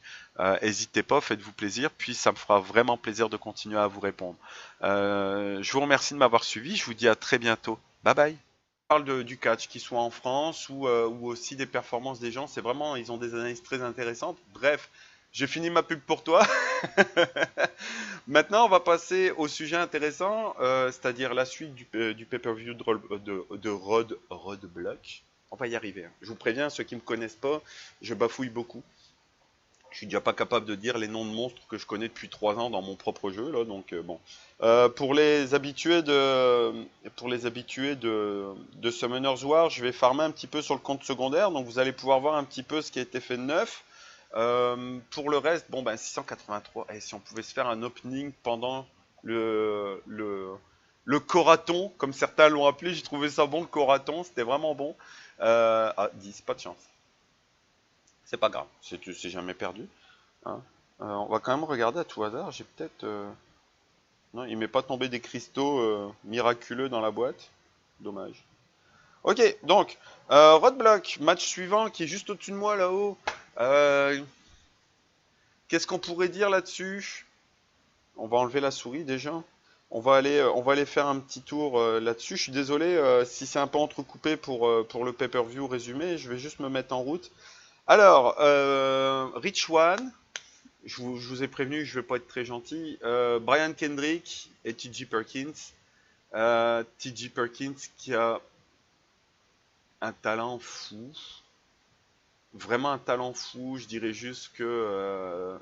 N'hésitez pas, faites-vous plaisir, puis ça me fera vraiment plaisir de continuer à vous répondre. Je vous remercie de m'avoir suivi, je vous dis à très bientôt. Bye bye. Parle du catch, qu'il soit en France ou aussi des performances des gens, c'est vraiment, ils ont des analyses très intéressantes. Bref, j'ai fini ma pub pour toi. Maintenant, on va passer au sujet intéressant, c'est-à-dire la suite du pay-per-view de Roadblock. On va y arriver, hein. Je vous préviens, ceux qui ne me connaissent pas, je bafouille beaucoup. Je suis déjà pas capable de dire les noms de monstres que je connais depuis 3 ans dans mon propre jeu là, donc bon. Pour les habitués de Summoners War, je vais farmer un petit peu sur le compte secondaire, donc vous allez pouvoir voir un petit peu ce qui a été fait de neuf. Pour le reste, bon ben 683. Et si on pouvait se faire un opening pendant le Coraton, comme certains l'ont appelé, j'ai trouvé ça bon le Coraton, c'était vraiment bon. 10, pas de chance. C'est pas grave, c'est jamais perdu. Hein. On va quand même regarder à tout hasard. J'ai peut-être. Non, il m'est pas tombé des cristaux miraculeux dans la boîte. Dommage. Ok, donc, Roadblock, match suivant qui est juste au-dessus de moi là-haut. Euh, Qu'est-ce qu'on pourrait dire là-dessus? On va enlever la souris déjà. On va aller faire un petit tour là-dessus. Je suis désolé si c'est un peu entrecoupé pour le pay-per-view résumé. Je vais juste me mettre en route. Alors, Rich One. Je vous ai prévenu, je vais pas être très gentil. Brian Kendrick et T.J. Perkins. T.J. Perkins qui a un talent fou. Vraiment un talent fou. Je dirais juste que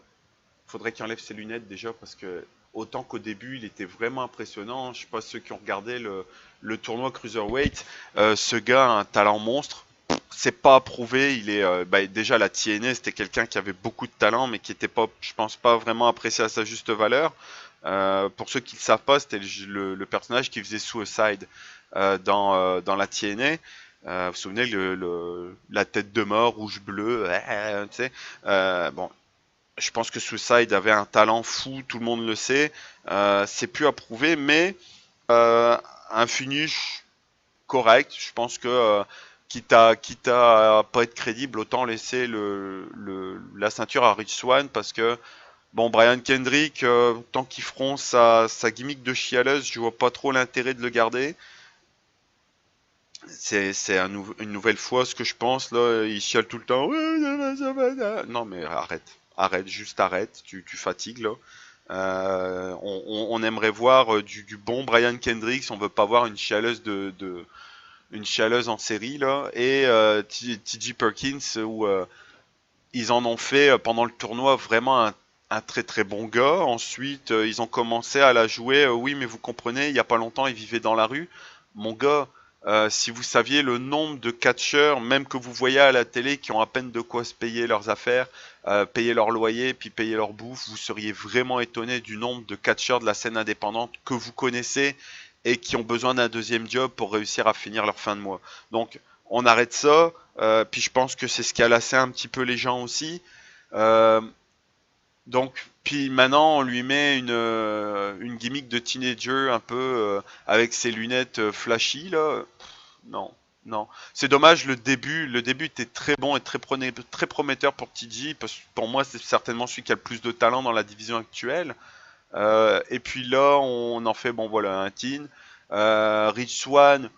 faudrait qu'il enlève ses lunettes déjà parce que autant qu'au début il était vraiment impressionnant. Je sais pas ceux qui ont regardé le tournoi Cruiserweight. Ce gars a un talent monstre. C'est pas approuvé, il est déjà la TNA, c'était quelqu'un qui avait beaucoup de talent mais qui était pas, je pense pas vraiment apprécié à sa juste valeur. Pour ceux qui ne le savent pas, c'était le personnage qui faisait Suicide dans la TNA. Vous vous souvenez la tête de mort rouge bleu, tu sais. Bon, je pense que Suicide avait un talent fou, tout le monde le sait. C'est plus approuvé, mais un finish correct. Je pense que quitte à pas être crédible, autant laisser la ceinture à Rich Swann parce que bon, Brian Kendrick, tant qu'ils feront sa gimmick de chialeuse, je vois pas trop l'intérêt de le garder. C'est une nouvelle fois ce que je pense là. Il chiale tout le temps. Ouais, non mais arrête, juste arrête. Tu fatigues là. On aimerait voir du bon Brian Kendricks, on veut pas voir une chialeuse une chialeuse en série là, et TJ Perkins où ils en ont fait pendant le tournoi vraiment un très très bon gars. Ensuite, ils ont commencé à la jouer. Oui, mais vous comprenez, il y a pas longtemps, ils vivaient dans la rue. Mon gars, si vous saviez le nombre de catcheurs, même que vous voyez à la télé, qui ont à peine de quoi se payer leurs affaires, payer leur loyer, puis payer leur bouffe, vous seriez vraiment étonné du nombre de catcheurs de la scène indépendante que vous connaissez et qui ont besoin d'un deuxième job pour réussir à finir leur fin de mois. Donc, on arrête ça. Puis je pense que c'est ce qui a lassé un petit peu les gens aussi. Euh, donc, puis maintenant, on lui met une gimmick de teenager un peu avec ses lunettes flashy là. Non, non. C'est dommage, le début était très bon et très prometteur pour TJ, parce que pour moi, c'est certainement celui qui a le plus de talent dans la division actuelle. Et puis là, on en fait, bon voilà, un teen. Rich Swann,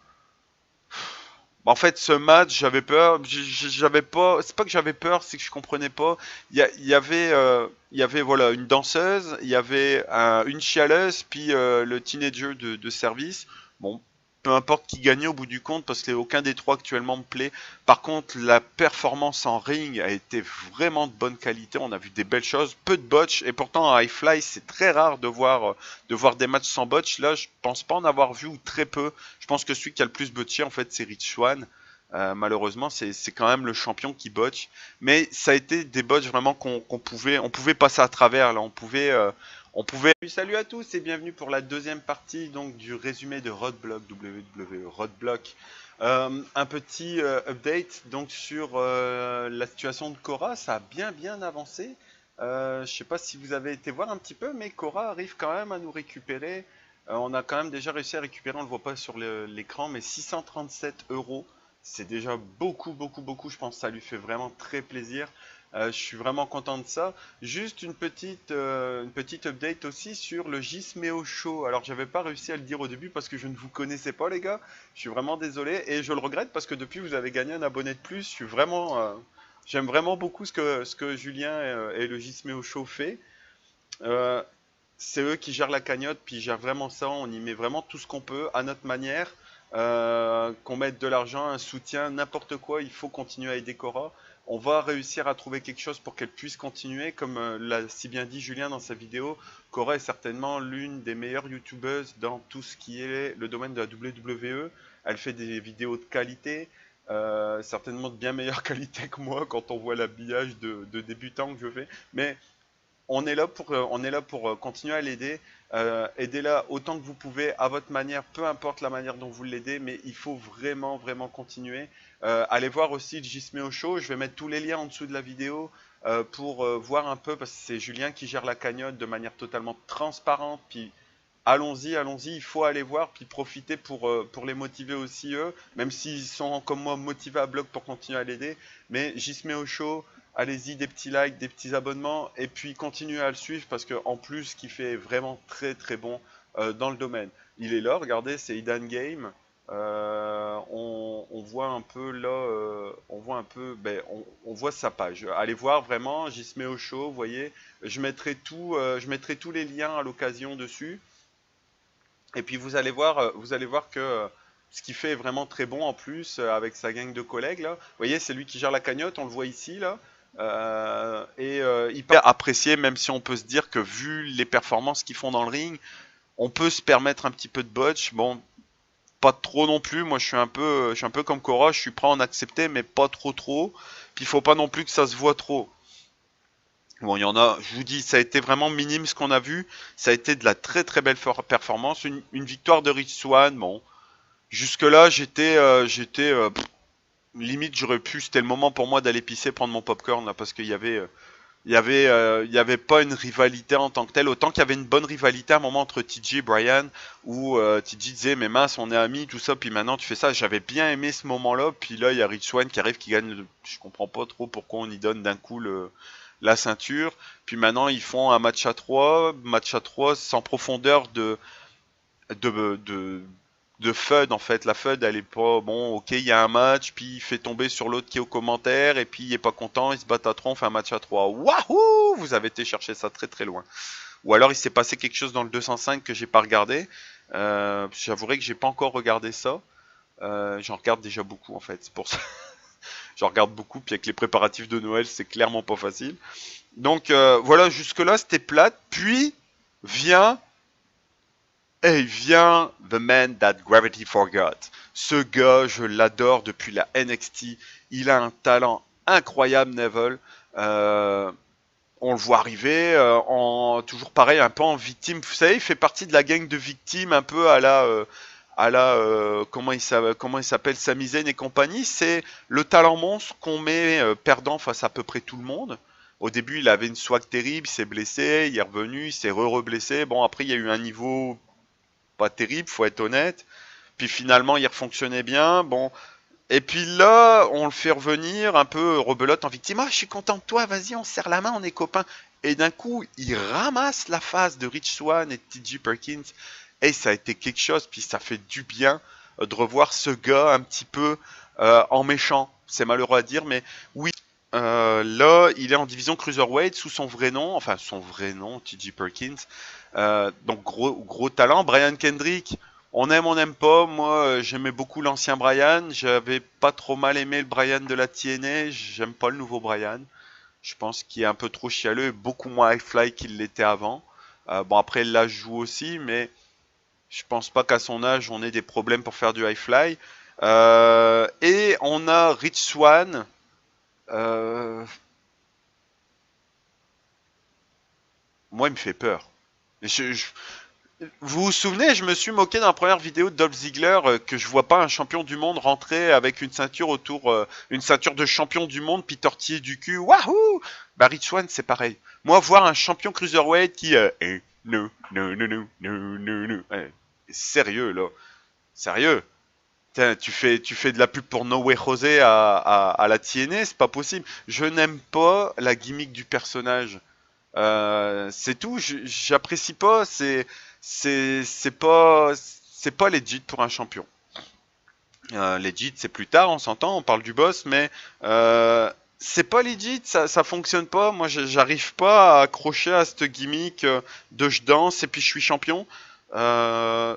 en fait, ce match, j'avais peur. J'avais pas. C'est pas que j'avais peur, c'est que je comprenais pas. Il y avait voilà une danseuse, il y avait une chialeuse, puis le teenager de service. Bon, peu importe qui gagnait au bout du compte, parce que aucun des trois actuellement me plaît. Par contre, la performance en ring a été vraiment de bonne qualité. On a vu des belles choses, peu de botch, et pourtant en high fly, c'est très rare de voir des matchs sans botch. Là, je pense pas en avoir vu ou très peu. Je pense que celui qui a le plus botché, en fait, c'est Rich Swann. Malheureusement, c'est quand même le champion qui botche. Mais ça a été des botches vraiment on pouvait passer à travers. Là, on pouvait. Salut à tous et bienvenue pour la deuxième partie donc du résumé de Roadblock WWE Roadblock. Un petit update donc sur la situation de Cora. Ça a bien avancé. Je sais pas si vous avez été voir un petit peu, mais Cora arrive quand même à nous récupérer. On a quand même déjà réussi à récupérer, on le voit pas sur l'écran, mais 637 €. C'est déjà beaucoup. Je pense que ça lui fait vraiment très plaisir. Je suis vraiment content de ça. Juste une petite update aussi sur le Gismeo Show. Alors, j'avais pas réussi à le dire au début parce que je ne vous connaissais pas, les gars. Je suis vraiment désolé et je le regrette parce que depuis, vous avez gagné un abonné de plus. J'aime vraiment beaucoup ce que Julien et le Gismeo Show fait. Euh, c'est eux qui gèrent la cagnotte, puis ils gèrent vraiment ça. On y met vraiment tout ce qu'on peut à notre manière. Qu'on mette de l'argent, un soutien, n'importe quoi, il faut continuer à aider Cora. On va réussir à trouver quelque chose pour qu'elle puisse continuer. Comme l'a si bien dit Julien dans sa vidéo, Cora est certainement l'une des meilleures youtubeuses dans tout ce qui est le domaine de la WWE. Elle fait des vidéos de qualité, certainement de bien meilleure qualité que moi quand on voit l'habillage de débutant que je fais. Mais on est là pour continuer à l'aider. Aidez-la autant que vous pouvez, à votre manière, peu importe la manière dont vous l'aidez, mais il faut vraiment continuer. Allez voir aussi le Gismeo Show, je vais mettre tous les liens en dessous de la vidéo pour voir un peu, parce que c'est Julien qui gère la cagnotte de manière totalement transparente, puis allons-y, il faut aller voir, puis profiter pour les motiver aussi eux, même s'ils sont comme moi motivés à bloc pour continuer à l'aider, mais Gismeo Show, allez-y, des petits likes, des petits abonnements, et puis continuez à le suivre parce que en plus, ce qu'il fait est vraiment très bon dans le domaine. Il est là, regardez, c'est Hidden Game. On voit un peu là, on voit un peu, on voit sa page. Allez voir vraiment, j'y se mets au show, vous voyez. Je mettrai tous les liens à l'occasion dessus. Et puis vous allez voir que ce qu'il fait est vraiment très bon en plus avec sa gang de collègues là. Vous voyez, c'est lui qui gère la cagnotte, on le voit ici là. Hyper apprécié, même si on peut se dire que vu les performances qu'ils font dans le ring, on peut se permettre un petit peu de botch. Bon, pas trop non plus. Moi, je suis un peu comme Cora, je suis prêt à en accepter, mais pas trop. Puis il faut pas non plus que ça se voit trop. Bon, il y en a, je vous dis, ça a été vraiment minime ce qu'on a vu. Ça a été de la très belle performance. Une victoire de Rich Swann. Bon, jusque-là, limite, j'aurais pu. C'était le moment pour moi d'aller pisser, prendre mon popcorn là, parce qu'il y avait il y avait pas une rivalité en tant que telle. Autant qu'il y avait une bonne rivalité à un moment entre TJ et Brian, où TJ disait mais mince, on est amis, tout ça, puis maintenant tu fais ça. J'avais bien aimé ce moment-là, puis là il y a Rich Swann qui arrive, qui gagne. Je comprends pas trop pourquoi on y donne d'un coup la ceinture. Puis maintenant ils font un match à 3 sans profondeur de, de, de FUD en fait. La FUD elle est pas bon, ok, il y a un match, puis il fait tomber sur l'autre qui est au commentaire, et puis il est pas content, il se bat à 3, on fait un match à 3. Wahou! Vous avez été chercher ça très loin. ou alors il s'est passé quelque chose dans le 205 que j'ai pas regardé. J'avouerai que j'ai pas encore regardé ça. J'en regarde déjà beaucoup en fait, c'est pour ça. J'en regarde beaucoup, puis avec les préparatifs de Noël, c'est clairement pas facile. Donc voilà, jusque-là c'était plate, puis vient vient The Man That Gravity Forgot. Ce gars, je l'adore depuis la NXT. Il a un talent incroyable, Neville. On le voit arriver toujours pareil, un peu en victime. Vous savez, il fait partie de la gang de victimes, un peu comment il s'appelle, Sami Zayn et compagnie. C'est le talent monstre qu'on met perdant face à peu près tout le monde. Au début, il avait une swag terrible, il s'est blessé, il est revenu, il s'est re-blessé. Bon, après, il y a eu un niveau pas terrible, faut être honnête. Puis finalement, il refonctionnait bien. Bon, et puis là, on le fait revenir un peu rebelote en victime. Ah, je suis content de toi, vas-y, on se serre la main, on est copains. Et d'un coup, il ramasse la face de Rich Swann et de T.J. Perkins. Et ça a été quelque chose, puis ça fait du bien de revoir ce gars un petit peu en méchant. C'est malheureux à dire, mais oui. Là, il est en division Cruiserweight sous son vrai nom, enfin son vrai nom, T.J. Perkins. Donc gros talent. Brian Kendrick, on aime, on n'aime pas. Moi, j'aimais beaucoup l'ancien Brian. J'avais pas trop mal aimé le Brian de la TNA. J'aime pas le nouveau Brian. Je pense qu'il est un peu trop chialeux et beaucoup moins high-fly qu'il l'était avant. Bon, après, l'âge joue aussi, mais je pense pas qu'à son âge, on ait des problèmes pour faire du high-fly. Et on a Rich Swann. Moi, il me fait peur. Vous vous souvenez, je me suis moqué dans la première vidéo de Dolph Ziggler que je vois pas un champion du monde rentrer avec une ceinture une ceinture de champion du monde puis tortiller du cul. Wahoo! Bah Rich Swann, c'est pareil. Moi, voir un champion cruiserweight qui no, no, no, no, no, no, no. Sérieux là, sérieux. Tiens, tu fais de la pub pour No Way José à la TNA, c'est pas possible. Je n'aime pas la gimmick du personnage. C'est tout. J'apprécie pas. C'est pas legit pour un champion. Legit, c'est plus tard, on s'entend, on parle du boss, mais c'est pas legit, ça fonctionne pas. Moi, j'arrive pas à accrocher à cette gimmick de je danse et puis je suis champion. Euh,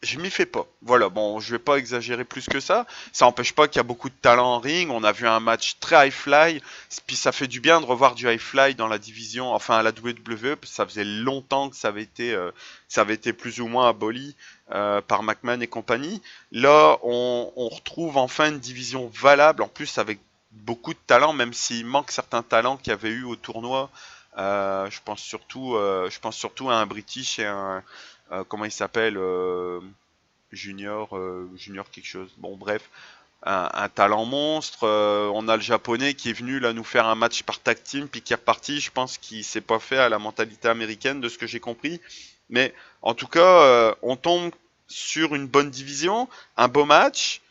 je m'y fais pas. Voilà, bon, je vais pas exagérer plus que ça. Ça n'empêche pas qu'il y a beaucoup de talent en ring. On a vu un match très high fly. Puis ça fait du bien de revoir du high fly dans la division, enfin à la WWE. Ça faisait longtemps que ça avait été plus ou moins aboli par McMahon et compagnie. Là, on retrouve enfin une division valable, en plus avec beaucoup de talent, même s'il manque certains talents qu'il y avait eu au tournoi. Je pense surtout à un British et un comment il s'appelle Junior quelque chose. Bon bref, un talent monstre. On a le japonais qui est venu là nous faire un match par tag team puis qui est reparti. Je pense qu'il s'est pas fait à la mentalité américaine de ce que j'ai compris. Mais en tout cas, on tombe sur une bonne division, un beau match.